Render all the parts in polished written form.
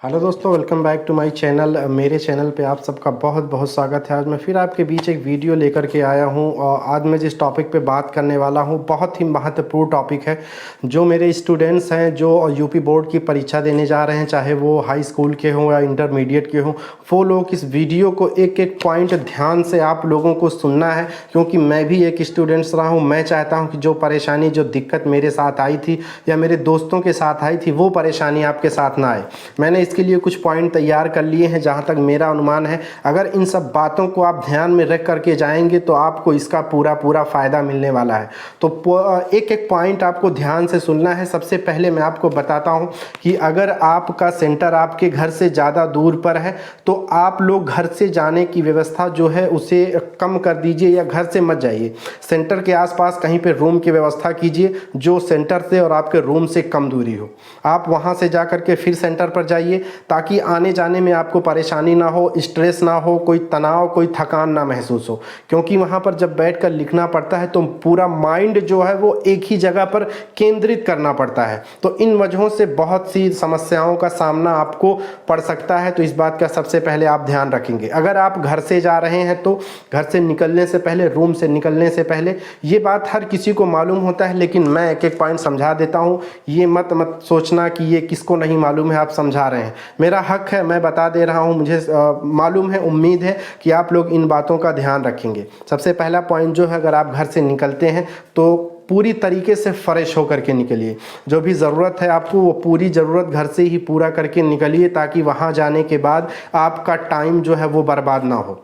Hello दोस्तों, welcome back to my channel. मेरे channel पे आप सबका बहुत बहुत स्वागत है। आज मैं फिर आपके बीच एक वीडियो लेकर के आया हूँ और आज मैं जिस टॉपिक पे बात करने वाला हूँ बहुत ही महत्वपूर्ण टॉपिक है। जो मेरे स्टूडेंट्स हैं जो यूपी बोर्ड की परीक्षा देने जा रहे हैं, चाहे वो हाई स्कूल के हों या इंटरमीडिएट के हों, वो लोग इस वीडियो को एक एक पॉइंट ध्यान से आप लोगों को सुनना है, क्योंकि मैं भी एक स्टूडेंट्स रहा हूँ। मैं चाहता हूँ कि जो परेशानी, जो दिक्कत मेरे साथ आई थी या मेरे दोस्तों के साथ आई थी, वो परेशानी आपके साथ ना आए। मैंने इसके लिए कुछ पॉइंट तैयार कर लिए हैं। जहाँ तक मेरा अनुमान है, अगर इन सब बातों को आप ध्यान में रख करके जाएंगे तो आपको इसका पूरा फ़ायदा मिलने वाला है। तो एक एक पॉइंट आपको ध्यान से सुनना है। सबसे पहले मैं आपको बताता हूँ कि अगर आपका सेंटर आपके घर से ज़्यादा दूर पर है तो आप लोग घर से जाने की व्यवस्था जो है उसे कम कर दीजिए या घर से मत जाइए। सेंटर के आसपास कहीं पे रूम की व्यवस्था कीजिए जो सेंटर से और आपके रूम से कम दूरी हो। आप वहाँ से जा करके फिर सेंटर पर जाइए ताकि आने जाने में आपको परेशानी ना हो, स्ट्रेस ना हो, कोई तनाव, कोई थकान ना महसूस हो। क्योंकि वहाँ पर जब बैठकर लिखना पड़ता है तो पूरा माइंड जो है वो एक ही जगह पर केंद्रित करना पड़ता है। तो इन वजहों से बहुत सी समस्याओं का सामना आपको पड़ सकता है। तो इस बात का सबसे पहले आप ध्यान रखेंगे। अगर आप घर से जा रहे हैं तो घर से निकलने से पहले, रूम से निकलने से पहले, ये बात हर किसी को मालूम होता है, लेकिन मैं एक एक पॉइंट समझा देता हूँ। ये मत सोचना कि ये किसको नहीं मालूम है, आप समझा रहे हैं। मेरा हक है, मैं बता दे रहा हूँ। मुझे मालूम है, उम्मीद है कि आप लोग इन बातों का ध्यान रखेंगे। सबसे पहला पॉइंट जो है, अगर आप घर से निकलते हैं तो पूरी तरीके से फ्रेश होकर के निकलिए। जो भी ज़रूरत है आपको, वो पूरी ज़रूरत घर से ही पूरा करके निकलिए, ताकि वहाँ जाने के बाद आपका टाइम जो है वो बर्बाद ना हो।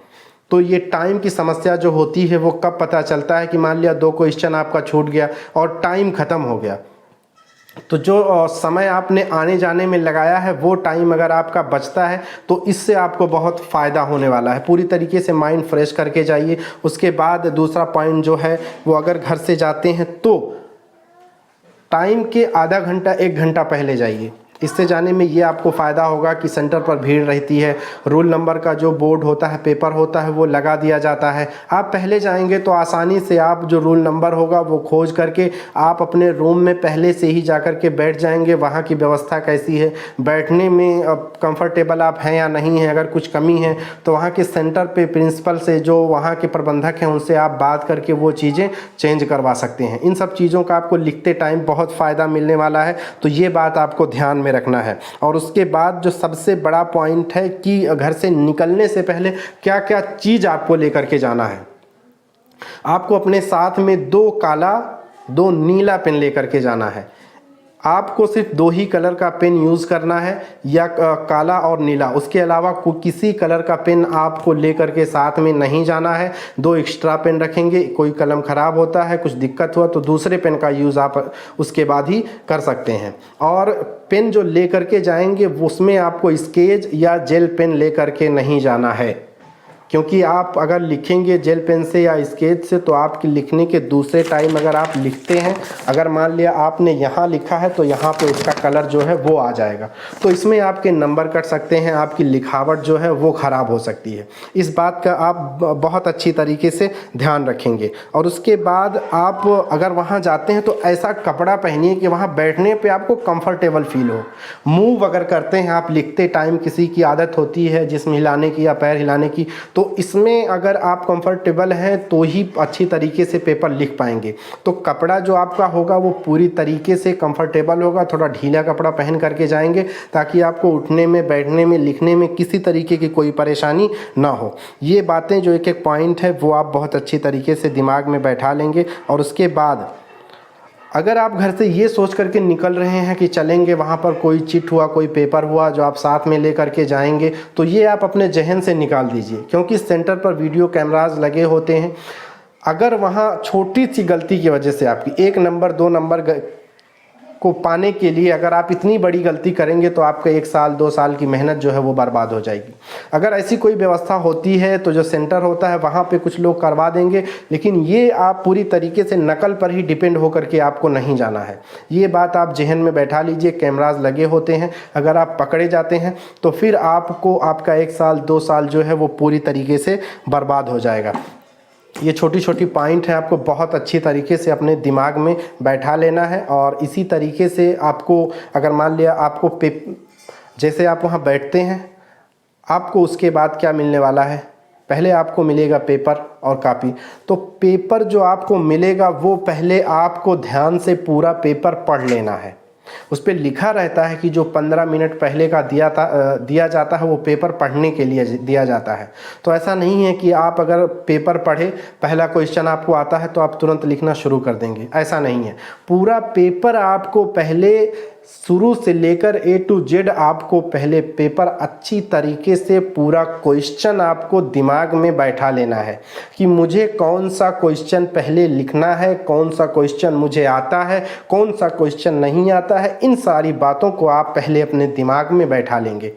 तो ये टाइम की समस्या जो होती है वो कब पता चलता है कि मान लिया 2 क्वेश्चन आपका छूट गया और टाइम ख़त्म हो गया, तो जो समय आपने आने जाने में लगाया है वो टाइम अगर आपका बचता है तो इससे आपको बहुत फ़ायदा होने वाला है। पूरी तरीके से माइंड फ्रेश करके जाइए। उसके बाद दूसरा पॉइंट जो है वो, अगर घर से जाते हैं तो टाइम के आधा घंटा 1 घंटा पहले जाइए। इससे जाने में ये आपको फ़ायदा होगा कि सेंटर पर भीड़ रहती है, रोल नंबर का जो बोर्ड होता है, पेपर होता है, वो लगा दिया जाता है। आप पहले जाएंगे तो आसानी से आप जो रोल नंबर होगा वो खोज करके आप अपने रूम में पहले से ही जा कर के बैठ जाएंगे। वहाँ की व्यवस्था कैसी है, बैठने में कंफर्टेबल आप हैं या नहीं हैं, अगर कुछ कमी है तो वहाँ के सेंटर पे प्रिंसिपल से, जो वहाँ के प्रबंधक हैं, उनसे आप बात करके वो चीज़ें चेंज करवा सकते हैं। इन सब चीज़ों का आपको लिखते टाइम बहुत फ़ायदा मिलने वाला है। तो ये बात आपको ध्यान में रखना है। और उसके बाद जो सबसे बड़ा पॉइंट है कि घर से निकलने से पहले क्या क्या चीज़ आपको लेकर के जाना है। आपको अपने साथ में 2 काला 2 नीला पेन लेकर के जाना है। आपको सिर्फ 2 ही कलर का पेन यूज़ करना है, या काला और नीला। उसके अलावा किसी कलर का पेन आपको लेकर के साथ में नहीं जाना है। 2 एक्स्ट्रा पेन रखेंगे। कोई कलम ख़राब होता है, कुछ दिक्कत हुआ तो दूसरे पेन का यूज़ आप उसके बाद ही कर सकते हैं। और पेन जो लेकर के जाएंगे उसमें आपको स्केच या जेल पेन लेकर के नहीं जाना है, क्योंकि आप अगर लिखेंगे जेल पेन से या स्केच से तो आपके लिखने के दूसरे टाइम अगर आप लिखते हैं, अगर मान लिया आपने यहाँ लिखा है तो यहाँ पे उसका कलर जो है वो आ जाएगा, तो इसमें आपके नंबर कट सकते हैं, आपकी लिखावट जो है वो ख़राब हो सकती है। इस बात का आप बहुत अच्छी तरीके से ध्यान रखेंगे। और उसके बाद आप अगर वहाँ जाते हैं तो ऐसा कपड़ा पहनिए कि वहाँ बैठने पर आपको कम्फर्टेबल फील हो। मूव अगर करते हैं आप लिखते टाइम, किसी की आदत होती है जिस्म हिलाने की या पैर हिलाने की, तो इसमें अगर आप कंफर्टेबल हैं तो ही अच्छी तरीके से पेपर लिख पाएंगे। तो कपड़ा जो आपका होगा वो पूरी तरीके से कंफर्टेबल होगा। थोड़ा ढीला कपड़ा पहन करके जाएंगे ताकि आपको उठने में, बैठने में, लिखने में किसी तरीके की कोई परेशानी ना हो। ये बातें जो एक एक पॉइंट है वो आप बहुत अच्छी तरीके से दिमाग में बैठा लेंगे। और उसके बाद अगर आप घर से ये सोच करके निकल रहे हैं कि चलेंगे, वहाँ पर कोई चिट हुआ, कोई पेपर हुआ जो आप साथ में ले करके जाएंगे, तो ये आप अपने जहन से निकाल दीजिए, क्योंकि सेंटर पर वीडियो कैमरास लगे होते हैं। अगर वहाँ छोटी सी गलती की वजह से आपकी 1 नंबर 2 नंबर को पाने के लिए अगर आप इतनी बड़ी गलती करेंगे तो आपका 1 साल 2 साल की मेहनत जो है वो बर्बाद हो जाएगी। अगर ऐसी कोई व्यवस्था होती है तो जो सेंटर होता है वहाँ पे कुछ लोग करवा देंगे, लेकिन ये आप पूरी तरीके से नकल पर ही डिपेंड होकर के आपको नहीं जाना है। ये बात आप जहन में बैठा लीजिए। कैमराज लगे होते हैं, अगर आप पकड़े जाते हैं तो फिर आपको आपका 1 साल 2 साल जो है वो पूरी तरीके से बर्बाद हो जाएगा। ये छोटी छोटी पॉइंट है, आपको बहुत अच्छी तरीके से अपने दिमाग में बैठा लेना है। और इसी तरीके से आपको, अगर मान लिया आपको जैसे आप वहाँ बैठते हैं, आपको उसके बाद क्या मिलने वाला है, पहले आपको मिलेगा पेपर और कॉपी। तो पेपर जो आपको मिलेगा वो पहले आपको ध्यान से पूरा पेपर पढ़ लेना है। उस पर लिखा रहता है कि जो 15 मिनट पहले का दिया जाता है वो पेपर पढ़ने के लिए दिया जाता है। तो ऐसा नहीं है कि आप अगर पेपर पढ़े, पहला क्वेश्चन आपको आता है तो आप तुरंत लिखना शुरू कर देंगे, ऐसा नहीं है। पूरा पेपर आपको पहले शुरू से लेकर A to Z आपको पहले पेपर अच्छी तरीके से पूरा क्वेश्चन आपको दिमाग में बैठा लेना है कि मुझे कौन सा क्वेश्चन पहले लिखना है, कौन सा क्वेश्चन मुझे आता है, कौन सा क्वेश्चन नहीं आता है। इन सारी बातों को आप पहले अपने दिमाग में बैठा लेंगे,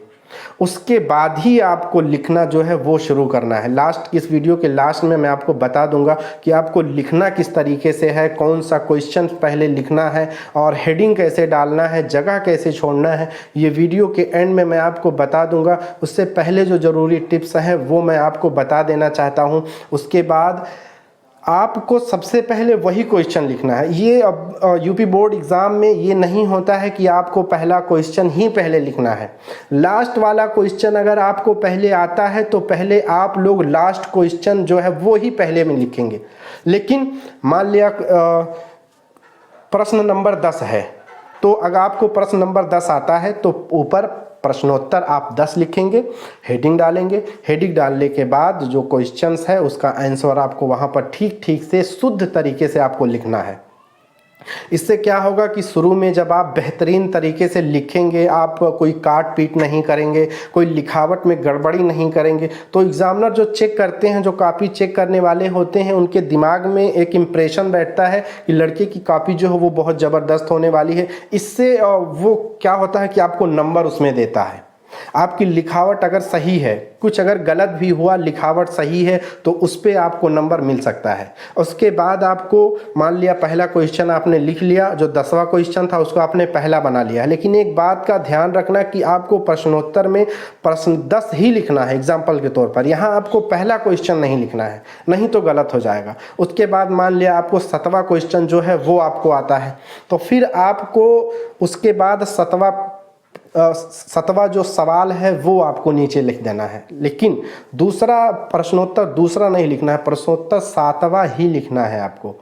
उसके बाद ही आपको लिखना जो है वो शुरू करना है। इस वीडियो के लास्ट में मैं आपको बता दूंगा कि आपको लिखना किस तरीके से है, कौन सा क्वेश्चन पहले लिखना है और हेडिंग कैसे डालना है, जगह कैसे छोड़ना है। ये वीडियो के एंड में मैं आपको बता दूंगा। उससे पहले जो ज़रूरी टिप्स हैं वो मैं आपको बता देना चाहता हूँ। उसके बाद आपको सबसे पहले वही क्वेश्चन लिखना है। ये अब यूपी बोर्ड एग्ज़ाम में ये नहीं होता है कि आपको पहला क्वेश्चन ही पहले लिखना है। लास्ट वाला क्वेश्चन अगर आपको पहले आता है तो पहले आप लोग लास्ट क्वेश्चन जो है वो ही पहले में लिखेंगे। लेकिन मान लिया प्रश्न नंबर 10 है, तो अगर आपको प्रश्न नंबर 10 आता है तो ऊपर प्रश्नोत्तर आप 10 लिखेंगे, हेडिंग डालेंगे। हेडिंग डालने के बाद जो क्वेश्चंस है उसका आंसर आपको वहाँ पर ठीक से शुद्ध तरीके से आपको लिखना है। इससे क्या होगा कि शुरू में जब आप बेहतरीन तरीके से लिखेंगे, आप कोई काट पीट नहीं करेंगे, कोई लिखावट में गड़बड़ी नहीं करेंगे, तो एग्जामिनर जो चेक करते हैं, जो कॉपी चेक करने वाले होते हैं, उनके दिमाग में एक इम्प्रेशन बैठता है कि लड़के की कॉपी जो है वो बहुत ज़बरदस्त होने वाली है। इससे वो क्या होता है कि आपको नंबर उसमें देता है। आपकी लिखावट अगर सही है, कुछ अगर गलत भी हुआ, लिखावट सही है, तो उस पर आपको नंबर मिल सकता है। उसके बाद आपको मान लिया पहला क्वेश्चन आपने लिख लिया, जो 10वां क्वेश्चन था उसको आपने पहला बना लिया। लेकिन एक बात का ध्यान रखना कि आपको प्रश्नोत्तर में प्रश्न 10 ही लिखना है एग्जाम्पल के तौर पर। यहाँ आपको पहला क्वेश्चन नहीं लिखना है, नहीं तो गलत हो जाएगा। उसके बाद मान लिया आपको 7वां क्वेश्चन जो है वो आपको आता है, तो फिर आपको उसके बाद 7वां जो सवाल है वो आपको नीचे लिख देना है। लेकिन दूसरा प्रश्नोत्तर दूसरा नहीं लिखना है, प्रश्नोत्तर 7वां ही लिखना है आपको।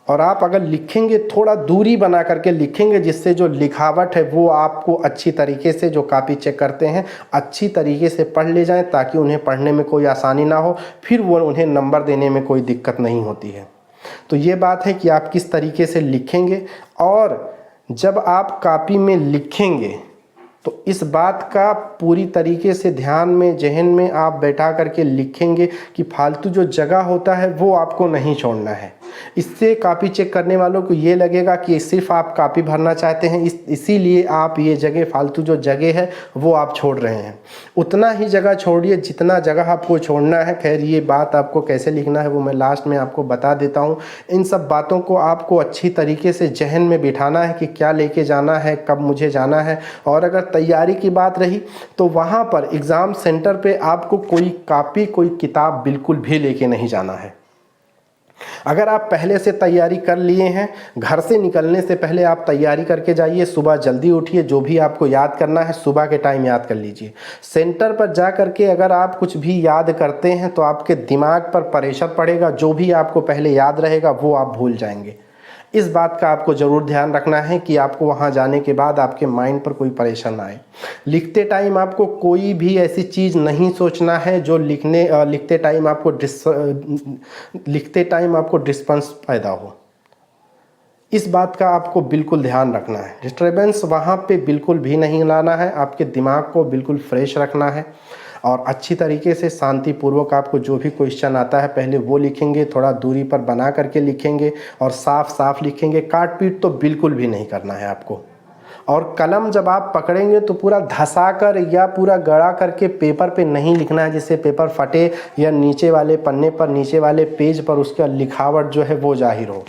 और आप अगर लिखेंगे थोड़ा दूरी बना करके लिखेंगे, जिससे जो लिखावट है वो आपको अच्छी तरीके से, जो कॉपी चेक करते हैं, अच्छी तरीके से पढ़ ले जाएं, ताकि उन्हें पढ़ने में कोई आसानी ना हो, फिर वो उन्हें नंबर देने में कोई दिक्कत नहीं होती है। तो ये बात है कि आप किस तरीके से लिखेंगे। और जब आप कॉपी में लिखेंगे तो इस बात का पूरी तरीके से ध्यान में, जहन में आप बैठा करके लिखेंगे कि फालतू जो जगह होता है वो आपको नहीं छोड़ना है। इससे कॉपी चेक करने वालों को ये लगेगा कि सिर्फ आप कॉपी भरना चाहते हैं, इसीलिए आप ये जगह, फालतू जो जगह है वो आप छोड़ रहे हैं। उतना ही जगह छोड़िए जितना जगह आपको छोड़ना है। खैर, ये बात आपको कैसे लिखना है वो मैं लास्ट में आपको बता देता हूँ। इन सब बातों को आपको अच्छी तरीके से जहन में बिठाना है कि क्या लेके जाना है, कब मुझे जाना है। और अगर तैयारी की बात रही तो वहाँ पर एग्ज़ाम सेंटर पे आपको कोई कॉपी, कोई किताब बिल्कुल भी लेके नहीं जाना है। अगर आप पहले से तैयारी कर लिए हैं, घर से निकलने से पहले आप तैयारी करके जाइए। सुबह जल्दी उठिए, जो भी आपको याद करना है सुबह के टाइम याद कर लीजिए। सेंटर पर जा करके अगर आप कुछ भी याद करते हैं तो आपके दिमाग पर प्रेशर पड़ेगा, जो भी आपको पहले याद रहेगा वो आप भूल जाएंगे। इस बात का आपको ज़रूर ध्यान रखना है कि आपको वहाँ जाने के बाद आपके माइंड पर कोई परेशान ना आए। लिखते टाइम आपको कोई भी ऐसी चीज़ नहीं सोचना है जो लिखते टाइम आपको डिस्टर्बेंस पैदा हो। इस बात का आपको बिल्कुल ध्यान रखना है। डिस्टर्बेंस वहाँ पे बिल्कुल भी नहीं लाना है। आपके दिमाग को बिल्कुल फ्रेश रखना है और अच्छी तरीके से शांतिपूर्वक आपको जो भी क्वेश्चन आता है पहले वो लिखेंगे, थोड़ा दूरी पर बना करके लिखेंगे और साफ साफ लिखेंगे। काट पीट तो बिल्कुल भी नहीं करना है आपको। और कलम जब आप पकड़ेंगे तो पूरा धसा कर या पूरा गड़ा करके पेपर पे नहीं लिखना है, जिससे पेपर फटे या नीचे वाले पन्ने पर, नीचे वाले पेज पर उसका लिखावट जो है वो जाहिर हो,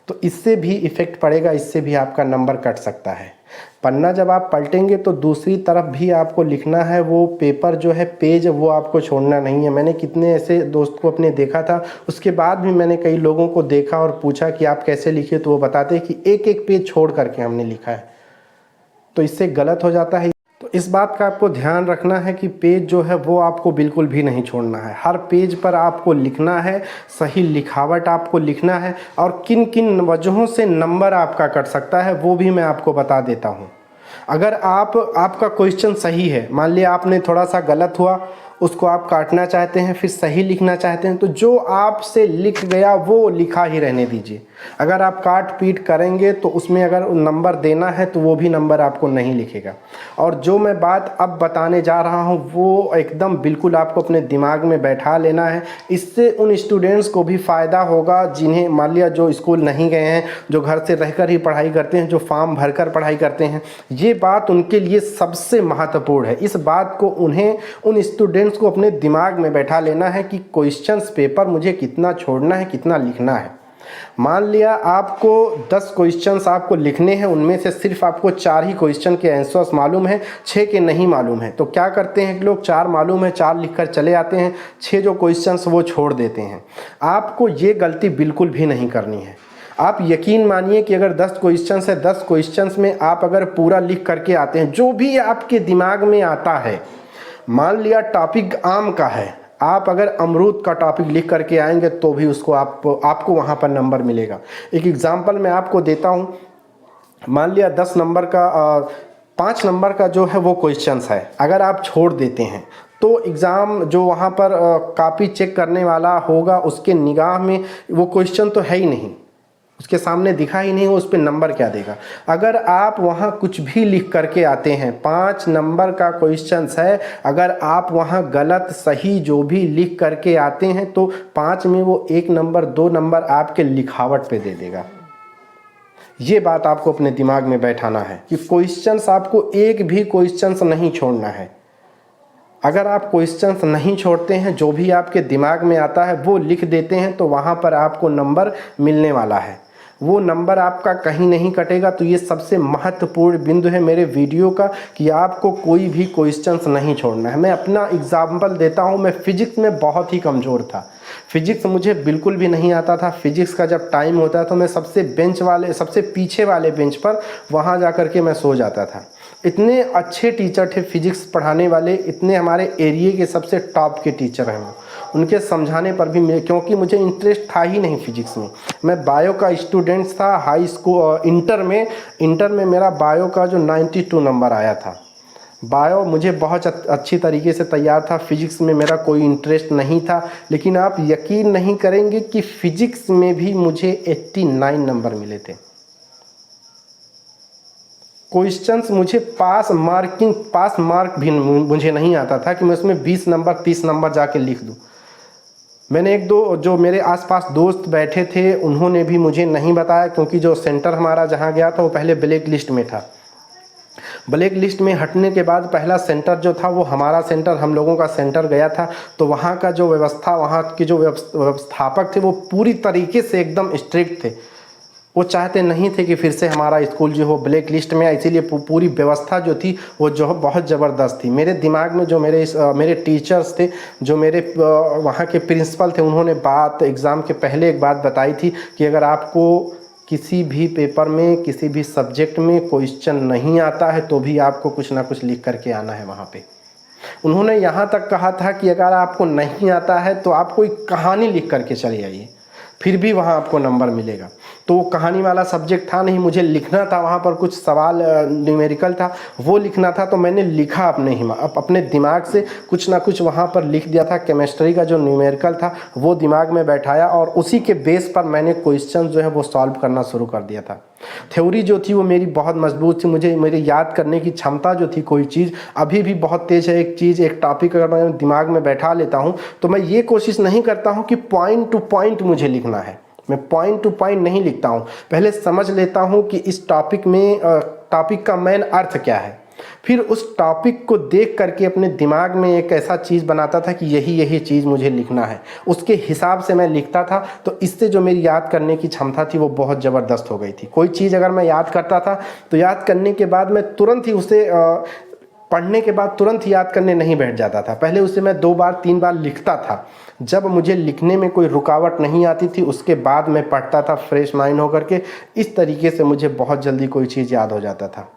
तो इससे भी इफ़ेक्ट पड़ेगा, इससे भी आपका नंबर कट सकता है। पन्ना जब आप पलटेंगे तो दूसरी तरफ भी आपको लिखना है, वो पेपर जो है, पेज, वो आपको छोड़ना नहीं है। मैंने कितने ऐसे दोस्त को अपने देखा था, उसके बाद भी मैंने कई लोगों को देखा और पूछा कि आप कैसे लिखे, तो वो बताते हैं कि एक एक पेज छोड़ करके हमने लिखा है। तो इससे गलत हो जाता है। इस बात का आपको ध्यान रखना है कि पेज जो है वो आपको बिल्कुल भी नहीं छोड़ना है। हर पेज पर आपको लिखना है, सही लिखावट आपको लिखना है, और किन किन वजहों से नंबर आपका कट सकता है वो भी मैं आपको बता देता हूँ। अगर आपका क्वेश्चन सही है, मान लिया आपने थोड़ा सा गलत हुआ, उसको आप काटना चाहते हैं, फिर सही लिखना चाहते हैं, तो जो आपसे लिख गया वो लिखा ही रहने दीजिए। अगर आप काट पीट करेंगे तो उसमें अगर नंबर देना है तो वो भी नंबर आपको नहीं लिखेगा। और जो मैं बात अब बताने जा रहा हूँ वो एकदम बिल्कुल आपको अपने दिमाग में बैठा लेना है। इससे उन स्टूडेंट्स को भी फ़ायदा होगा जिन्हें मान लिया जो स्कूल नहीं गए हैं, जो घर से रहकर ही पढ़ाई करते हैं, जो फॉर्म भरकर पढ़ाई करते हैं। ये बात उनके लिए सबसे महत्वपूर्ण है। इस बात को उन्हें उन स्टूडेंट्स को अपने दिमाग में बैठा लेना है कि क्वेश्चंस पेपर मुझे कितना छोड़ना है, कितना लिखना है। मान लिया आपको 10 क्वेश्चंस आपको लिखने हैं, उनमें से सिर्फ आपको 4 ही क्वेश्चन के आंसर्स मालूम है, 6 के नहीं मालूम है। तो क्या करते हैं कि लोग 4 मालूम है 4 लिखकर चले आते हैं, 6 जो क्वेश्चंस वो छोड़ देते हैं। आपको ये गलती बिल्कुल भी नहीं करनी है। आप यकीन मानिए कि अगर 10 क्वेश्चंस है, 10 क्वेश्चंस में आप अगर पूरा लिख करके आते हैं, जो भी आपके दिमाग में आता है, मान लिया टॉपिक आम का है, आप अगर अमरूद का टॉपिक लिख करके आएंगे तो भी उसको आपको वहाँ पर नंबर मिलेगा। एक एग्जांपल मैं आपको देता हूँ। मान लिया 10 नंबर का 5 नंबर का जो है वो क्वेश्चंस है, अगर आप छोड़ देते हैं तो एग्ज़ाम जो वहाँ पर कॉपी चेक करने वाला होगा उसके निगाह में वो क्वेश्चन तो है ही नहीं, उसके सामने दिखा ही नहीं, उस पर नंबर क्या देगा। अगर आप वहाँ कुछ भी लिख करके आते हैं, 5 नंबर का क्वेश्चंस है, अगर आप वहाँ गलत सही जो भी लिख करके आते हैं तो 5 में वो 1 नंबर 2 नंबर आपके लिखावट पे दे देगा। ये बात आपको अपने दिमाग में बैठाना है कि क्वेश्चंस आपको एक भी क्वेश्चंस नहीं छोड़ना है। अगर आप क्वेश्चंस नहीं छोड़ते हैं, जो भी आपके दिमाग में आता है वो लिख देते हैं, तो वहाँ पर आपको नंबर मिलने वाला है, वो नंबर आपका कहीं नहीं कटेगा। तो ये सबसे महत्वपूर्ण बिंदु है मेरे वीडियो का कि आपको कोई भी क्वेश्चंस नहीं छोड़ना है। मैं अपना एग्जाम्पल देता हूँ। मैं फिजिक्स में बहुत ही कमज़ोर था, फिजिक्स मुझे बिल्कुल भी नहीं आता था। फिजिक्स का जब टाइम होता तो मैं सबसे पीछे वाले बेंच पर वहाँ जा कर के मैं सो जाता था। इतने अच्छे टीचर थे फिजिक्स पढ़ाने वाले, इतने हमारे एरिया के सबसे टॉप के टीचर हैं वो। उनके समझाने पर भी क्योंकि मुझे इंटरेस्ट था ही नहीं फिजिक्स में, मैं बायो का स्टूडेंट था। हाई स्कूल इंटर में मेरा बायो का जो 92 नंबर आया था। बायो मुझे बहुत अच्छी तरीके से तैयार था, फिजिक्स में मेरा कोई इंटरेस्ट नहीं था। लेकिन आप यकीन नहीं करेंगे कि फिजिक्स में भी मुझे 89 नंबर मिले थे। क्वेश्चंस मुझे पास मार्क भी मुझे नहीं आता था कि मैं उसमें 20 नंबर 30 नंबर जाके लिख दूं। मैंने 1-2 जो मेरे आसपास दोस्त बैठे थे उन्होंने भी मुझे नहीं बताया, क्योंकि जो सेंटर हमारा जहाँ गया था वो पहले ब्लैक लिस्ट में था। ब्लैक लिस्ट में हटने के बाद पहला सेंटर जो था वो हमारा सेंटर, हम लोगों का सेंटर गया था। तो वहाँ का जो व्यवस्था, वहाँ के जो व्यवस्थापक थे वो पूरी तरीके से एकदम स्ट्रिक्ट थे। वो चाहते नहीं थे कि फिर से हमारा स्कूल जो हो ब्लैक लिस्ट में, इसीलिए पूरी व्यवस्था जो थी वो जो बहुत ज़बरदस्त थी। मेरे दिमाग में जो मेरे टीचर्स थे, जो मेरे वहाँ के प्रिंसिपल थे, उन्होंने एग्ज़ाम के पहले एक बात बताई थी कि अगर आपको किसी भी पेपर में किसी भी सब्जेक्ट में क्वेश्चन नहीं आता है तो भी आपको कुछ ना कुछ लिख करके आना है वहाँ पे। उन्होंने यहाँ तक कहा था कि अगर आपको नहीं आता है तो आप कोई कहानी लिख करके चले आइए, फिर भी वहाँ आपको नंबर मिलेगा। तो वो कहानी वाला सब्जेक्ट था नहीं, मुझे लिखना था, वहाँ पर कुछ सवाल न्यूमेरिकल था वो लिखना था। तो मैंने लिखा अपने दिमाग से कुछ ना कुछ वहाँ पर लिख दिया था। केमिस्ट्री का जो न्यूमेरिकल था वो दिमाग में बैठाया और उसी के बेस पर मैंने क्वेश्चन जो है वो सॉल्व करना शुरू कर दिया था। थ्योरी जो थी वो मेरी बहुत मजबूत थी, मेरे याद करने की क्षमता जो थी कोई चीज़ अभी भी बहुत तेज़ है। एक टॉपिक अगर मैं दिमाग में बैठा लेता हूँ तो मैं ये कोशिश नहीं करता हूँ कि पॉइंट टू पॉइंट मुझे लिखना है, मैं पॉइंट टू पॉइंट नहीं लिखता हूँ। पहले समझ लेता हूँ कि इस टॉपिक का मेन अर्थ क्या है, फिर उस टॉपिक को देख करके अपने दिमाग में एक ऐसा चीज़ बनाता था कि यही चीज़ मुझे लिखना है, उसके हिसाब से मैं लिखता था। तो इससे जो मेरी याद करने की क्षमता थी वो बहुत ज़बरदस्त हो गई थी। कोई चीज़ अगर मैं याद करता था तो याद करने के बाद मैं तुरंत ही उसे पढ़ने के बाद तुरंत ही याद करने नहीं बैठ जाता था। पहले उसे मैं 2 बार 3 बार लिखता था। जब मुझे लिखने में कोई रुकावट नहीं आती थी उसके बाद मैं पढ़ता था फ्रेश माइंड होकर के। इस तरीके से मुझे बहुत जल्दी कोई चीज़ याद हो जाता था।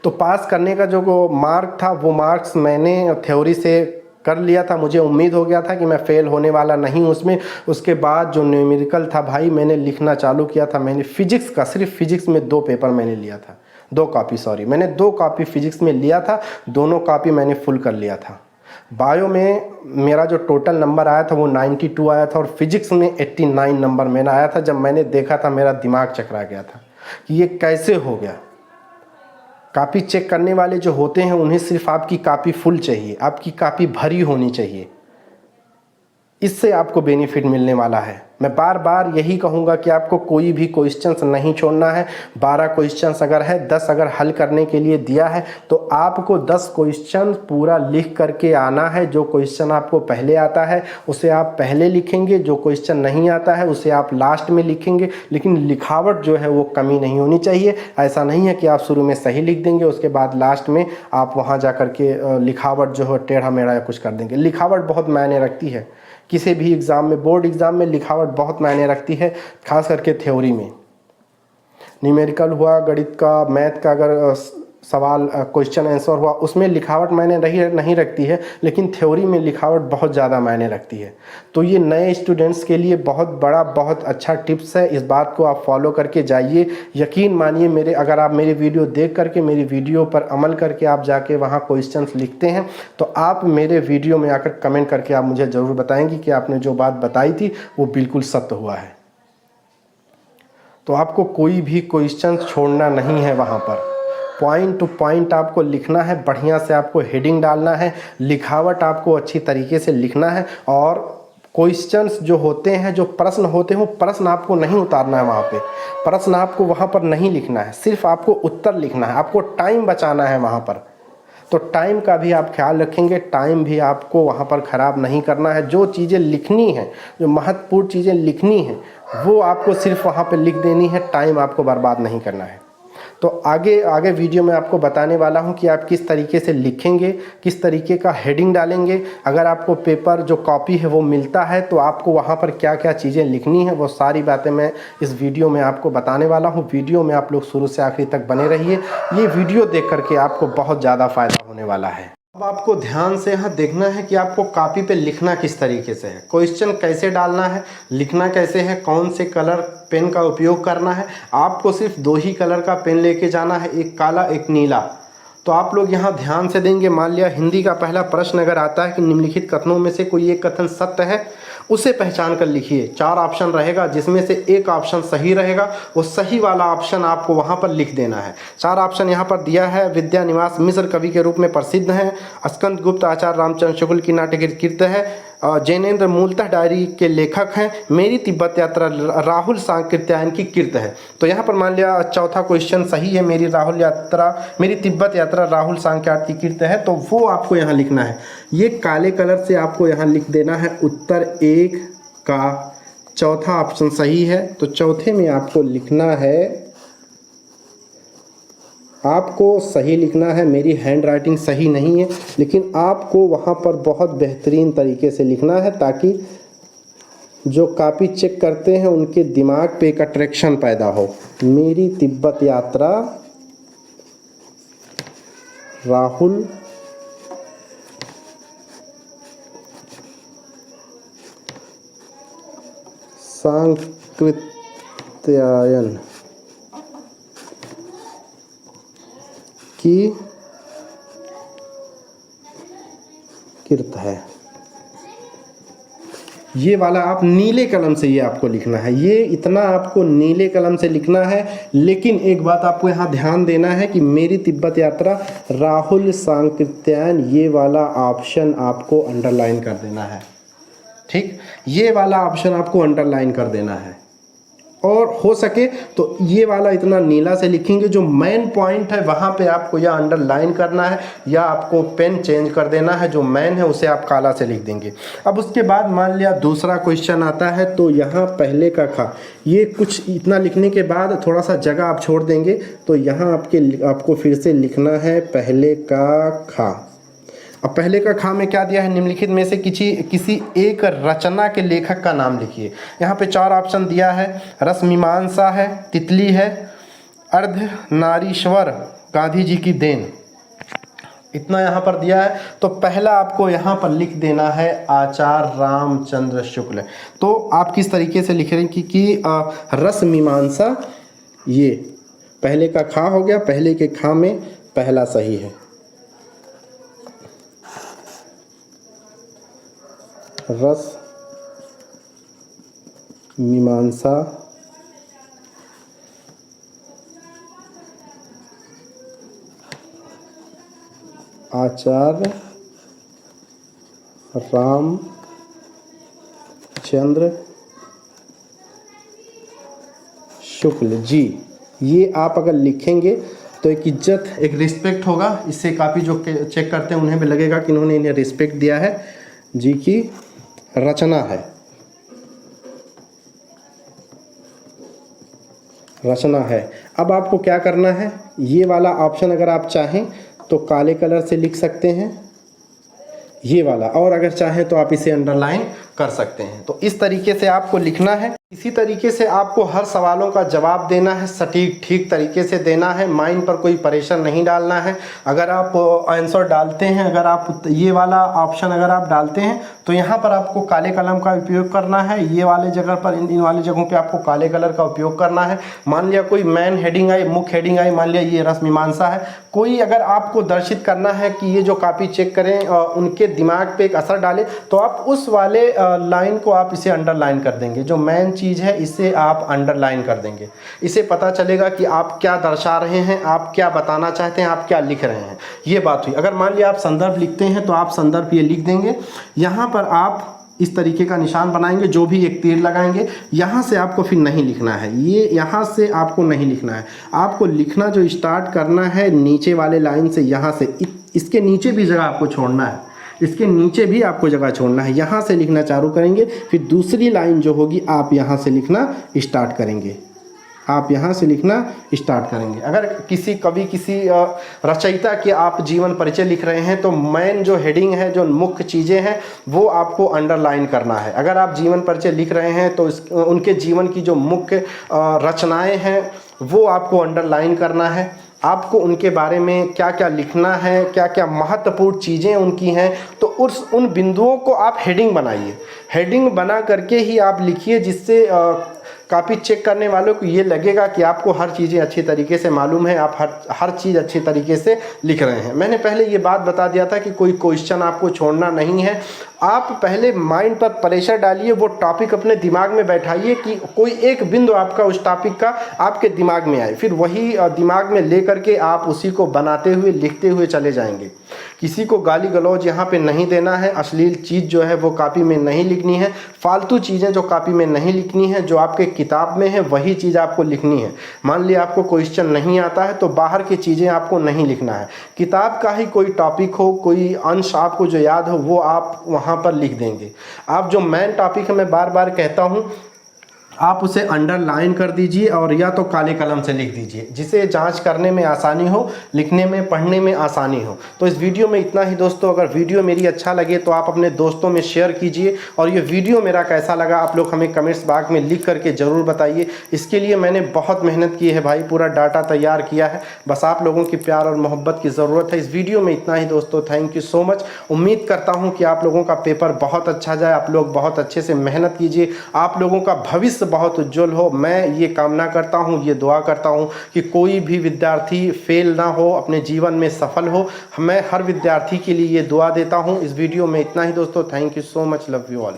तो पास करने का जो मार्क था वो मार्क्स मैंने थ्योरी से कर लिया था। मुझे उम्मीद हो गया था कि मैं फ़ेल होने वाला नहीं हूँ उसमें। उसके बाद जो न्यूमेरिकल था भाई, मैंने लिखना चालू किया था। मैंने फिजिक्स का, सिर्फ फिजिक्स में 2 पेपर मैंने लिया था, 2 कॉपी, सॉरी, मैंने 2 कॉपी फिजिक्स में लिया था, दोनों कॉपी मैंने फुल कर लिया था। बायो में मेरा जो टोटल नंबर आया था वो 92 आया था और फिजिक्स में 89 नंबर मेरा आया था। जब मैंने देखा था मेरा दिमाग चकरा गया था कि ये कैसे हो गया। कॉपी चेक करने वाले जो होते हैं उन्हें सिर्फ आपकी कॉपी फुल चाहिए, आपकी कॉपी भरी होनी चाहिए, इससे आपको बेनिफिट मिलने वाला है। मैं बार बार यही कहूँगा कि आपको कोई भी क्वेश्चंस नहीं छोड़ना है। 12 क्वेश्चंस अगर है, 10 अगर हल करने के लिए दिया है तो आपको 10 क्वेश्चन पूरा लिख करके आना है। जो क्वेश्चन आपको पहले आता है उसे आप पहले लिखेंगे, जो क्वेश्चन नहीं आता है उसे आप लास्ट में लिखेंगे, लेकिन लिखावट जो है वो कमी नहीं होनी चाहिए। ऐसा नहीं है कि आप शुरू में सही लिख देंगे, उसके बाद लास्ट में आप वहाँ जा कर के लिखावट जो है टेढ़ा मेढ़ा या कुछ कर देंगे। लिखावट बहुत मायने रखती है किसी भी एग्ज़ाम में, बोर्ड एग्ज़ाम में लिखावट बहुत मायने रखती है, खास करके थ्योरी में। न्यूमेरिकल हुआ, गणित का, मैथ का अगर सवाल क्वेश्चन आंसर हुआ, उसमें लिखावट मायने नहीं रखती है, लेकिन थ्योरी में लिखावट बहुत ज़्यादा मायने रखती है। तो ये नए स्टूडेंट्स के लिए बहुत बड़ा, बहुत अच्छा टिप्स है। इस बात को आप फॉलो करके जाइए। यकीन मानिए, अगर आप मेरी वीडियो देख करके, मेरी वीडियो पर अमल करके आप जाके वहाँ क्वेश्चंस लिखते हैं तो आप मेरे वीडियो में आकर कमेंट करके आप मुझे ज़रूर बताएंगे कि आपने जो बात बताई थी वो बिल्कुल सत्य हुआ है। तो आपको कोई भी क्वेश्चन छोड़ना नहीं है, वहाँ पर पॉइंट टू पॉइंट आपको लिखना है, बढ़िया से आपको हेडिंग डालना है, लिखावट आपको अच्छी तरीके से लिखना है। और क्वेश्चंस जो होते हैं, जो प्रश्न होते हैं, वो प्रश्न आपको नहीं उतारना है वहाँ पे, प्रश्न आपको वहाँ पर नहीं लिखना है, सिर्फ आपको उत्तर लिखना है। आपको टाइम बचाना है वहाँ पर, तो टाइम का भी आप ख्याल रखेंगे, टाइम भी आपको वहाँ पर ख़राब नहीं करना है। जो चीज़ें लिखनी हैं, जो महत्वपूर्ण चीज़ें लिखनी हैं, वो आपको सिर्फ वहाँ पर लिख देनी है, टाइम आपको बर्बाद नहीं करना है। तो आगे वीडियो में आपको बताने वाला हूं कि आप किस तरीके से लिखेंगे, किस तरीके का हेडिंग डालेंगे। अगर आपको पेपर जो कॉपी है वो मिलता है तो आपको वहां पर क्या क्या चीज़ें लिखनी है, वो सारी बातें मैं इस वीडियो में आपको बताने वाला हूं। वीडियो में आप लोग शुरू से आखिर तक बने रहिए। ये वीडियो देख करके आपको बहुत ज़्यादा फ़ायदा होने वाला है। अब आपको ध्यान से यहाँ देखना है कि आपको कॉपी पे लिखना किस तरीके से है, क्वेश्चन कैसे डालना है, लिखना कैसे है, कौन से कलर पेन का उपयोग करना है। आपको सिर्फ 2 ही कलर का पेन लेके जाना है, एक काला एक नीला। तो आप लोग यहाँ ध्यान से देंगे। मान लिया हिंदी का पहला प्रश्न अगर आता है कि निम्नलिखित कथनों में से कोई एक कथन सत्य है, उसे पहचान कर लिखिए। 4 ऑप्शन रहेगा जिसमें से एक ऑप्शन सही रहेगा, वो सही वाला ऑप्शन आपको वहाँ पर लिख देना है। 4 ऑप्शन यहाँ पर दिया है। विद्या निवास मिश्र कवि के रूप में प्रसिद्ध हैं। स्कंद गुप्त आचार्य रामचंद्र शुक्ल की नाट्य कृत है। जैनेन्द्र मूलतः डायरी के लेखक हैं। मेरी तिब्बत यात्रा राहुल सांकृत्यायन की कृत है। तो यहाँ पर मान लिया चौथा क्वेश्चन सही है, मेरी तिब्बत यात्रा राहुल सांकृत्यायन की कृत है, तो वो आपको यहाँ लिखना है। ये काले कलर से आपको यहाँ लिख देना है उत्तर 1 का चौथा ऑप्शन सही है। तो चौथे में आपको लिखना है, आपको सही लिखना है। मेरी हैंड राइटिंग सही नहीं है, लेकिन आपको वहाँ पर बहुत बेहतरीन तरीके से लिखना है ताकि जो कॉपी चेक करते हैं उनके दिमाग पे एक अट्रैक्शन पैदा हो। मेरी तिब्बत यात्रा राहुल सांकृत्यायन की कृत है। ये वाला आप नीले कलम से ये आपको लिखना है, ये इतना आपको नीले कलम से लिखना है। लेकिन एक बात आपको यहाँ ध्यान देना है कि मेरी तिब्बत यात्रा राहुल सांकृत्यायन, ये वाला ऑप्शन आपको अंडरलाइन कर देना है। ठीक, ये वाला ऑप्शन आपको अंडरलाइन कर देना है। और हो सके तो ये वाला इतना नीला से लिखेंगे, जो मेन पॉइंट है वहाँ पे आपको या अंडरलाइन करना है या आपको पेन चेंज कर देना है। जो मेन है उसे आप काला से लिख देंगे। अब उसके बाद मान लिया दूसरा क्वेश्चन आता है, तो यहाँ पहले का खा, ये कुछ इतना लिखने के बाद थोड़ा सा जगह आप छोड़ देंगे। तो यहाँ आपको फिर से लिखना है पहले का खा। अब पहले का खा में क्या दिया है, निम्नलिखित में से किसी एक रचना के लेखक का नाम लिखिए। यहाँ पे 4 ऑप्शन दिया है। रसमीमांसा है, तितली है, अर्धनारीश्वर गांधी जी की देन, इतना यहाँ पर दिया है। तो पहला आपको यहाँ पर लिख देना है आचार्य रामचंद्र शुक्ल। तो आप किस तरीके से लिख रहे हैं कि रस मीमांसा, ये पहले का खा हो गया, पहले के खा में पहला सही है, रस मीमांसा आचार्य रामचंद्र शुक्ल जी। ये आप अगर लिखेंगे तो एक इज्जत, एक रिस्पेक्ट होगा। इससे काफ़ी जो चेक करते हैं उन्हें भी लगेगा कि इन्होंने इन्हें रिस्पेक्ट दिया है। जी की रचना है, रचना है। अब आपको क्या करना है, ये वाला ऑप्शन अगर आप चाहें तो काले कलर से लिख सकते हैं, ये वाला, और अगर चाहें तो आप इसे अंडरलाइन कर सकते हैं। तो इस तरीके से आपको लिखना है। इसी तरीके से आपको हर सवालों का जवाब देना है, सटीक ठीक तरीके से देना है, माइंड पर कोई प्रेशर नहीं डालना है। अगर आप आंसर डालते हैं, अगर आप ये वाला ऑप्शन अगर आप डालते हैं तो यहाँ पर आपको काले कलम का उपयोग करना है। ये वाले जगह पर, इन वाले जगहों पे आपको काले कलर का उपयोग करना है। मान लिया कोई मेन हेडिंग आई, मुख्य हेडिंग आई, मान लिया ये रस मीमांसा है, कोई अगर आपको दर्शित करना है कि ये जो कॉपी चेक करें उनके दिमाग पे एक असर डाले, तो आप उस वाले लाइन को आप इसे अंडरलाइन कर देंगे। जो मेन चीज़ है इसे आप अंडरलाइन कर देंगे। इसे पता चलेगा कि आप क्या दर्शा रहे हैं, आप क्या बताना चाहते हैं, आप क्या लिख रहे हैं। ये बात हुई। अगर मान लिया आप संदर्भ लिखते हैं तो आप संदर्भ ये लिख देंगे। यहाँ पर आप इस तरीके का निशान बनाएंगे, जो भी एक तीर लगाएंगे। यहाँ से आपको फिर नहीं लिखना है, ये यहाँ से आपको नहीं लिखना है। आपको लिखना जो स्टार्ट करना है नीचे वाले लाइन से, यहाँ से इसके नीचे भी जगह आपको छोड़ना है, इसके नीचे भी आपको जगह छोड़ना है। यहाँ से लिखना चालू करेंगे, फिर दूसरी लाइन जो होगी आप यहाँ से लिखना स्टार्ट करेंगे, आप यहाँ से लिखना स्टार्ट करेंगे। अगर किसी कभी किसी रचयिता के आप जीवन परिचय लिख रहे हैं तो मेन जो हेडिंग है, जो मुख्य चीज़ें हैं, वो आपको अंडरलाइन करना है। अगर आप जीवन परिचय लिख रहे हैं तो उनके जीवन की जो मुख्य रचनाएं हैं वो आपको अंडरलाइन करना है। आपको उनके बारे में क्या क्या लिखना है, क्या क्या महत्वपूर्ण चीज़ें उनकी हैं, तो उन बिंदुओं को आप हेडिंग बनाइए। हेडिंग बना करके ही आप लिखिए, जिससे कॉपी चेक करने वालों को ये लगेगा कि आपको हर चीज़ें अच्छी तरीके से मालूम है, आप हर चीज़ अच्छी तरीके से लिख रहे हैं। मैंने पहले ये बात बता दिया था कि कोई क्वेश्चन आपको छोड़ना नहीं है। आप पहले माइंड पर प्रेशर डालिए, वो टॉपिक अपने दिमाग में बैठाइए कि कोई एक बिंदु आपका उस टॉपिक का आपके दिमाग में आए, फिर वही दिमाग में ले करके आप उसी को बनाते हुए लिखते हुए चले जाएंगे। किसी को गाली गलौज यहाँ पे नहीं देना है, अश्लील चीज़ जो है वो कॉपी में नहीं लिखनी है, फालतू चीज़ें जो कॉपी में नहीं लिखनी है, जो आपके किताब में है वही चीज़ आपको लिखनी है। मान लिया आपको क्वेश्चन नहीं आता है तो बाहर की चीज़ें आपको नहीं लिखना है, किताब का ही कोई टॉपिक हो, कोई अंश आपको जो याद हो वो आप वहाँ पर लिख देंगे। आप जो मेन टॉपिक है, मैं बार बार कहता हूँ, आप उसे अंडरलाइन कर दीजिए और या तो काले कलम से लिख दीजिए, जिसे जांच करने में आसानी हो, लिखने में पढ़ने में आसानी हो। तो इस वीडियो में इतना ही दोस्तों। अगर वीडियो मेरी अच्छा लगे तो आप अपने दोस्तों में शेयर कीजिए, और ये वीडियो मेरा कैसा लगा आप लोग हमें कमेंट्स बॉक्स में लिख करके ज़रूर बताइए। इसके लिए मैंने बहुत मेहनत की है भाई, पूरा डाटा तैयार किया है, बस आप लोगों की प्यार और मोहब्बत की ज़रूरत है। इस वीडियो में इतना ही दोस्तों। Thank you so much. उम्मीद करता हूँ कि आप लोगों का पेपर बहुत अच्छा जाए, आप लोग बहुत अच्छे से मेहनत कीजिए, आप लोगों का भविष्य बहुत उज्जवल हो। मैं ये कामना करता हूँ, ये दुआ करता हूँ कि कोई भी विद्यार्थी फेल ना हो, अपने जीवन में सफल हो। मैं हर विद्यार्थी के लिए ये दुआ देता हूँ। इस वीडियो में इतना ही दोस्तों। Thank you so much. Love you all.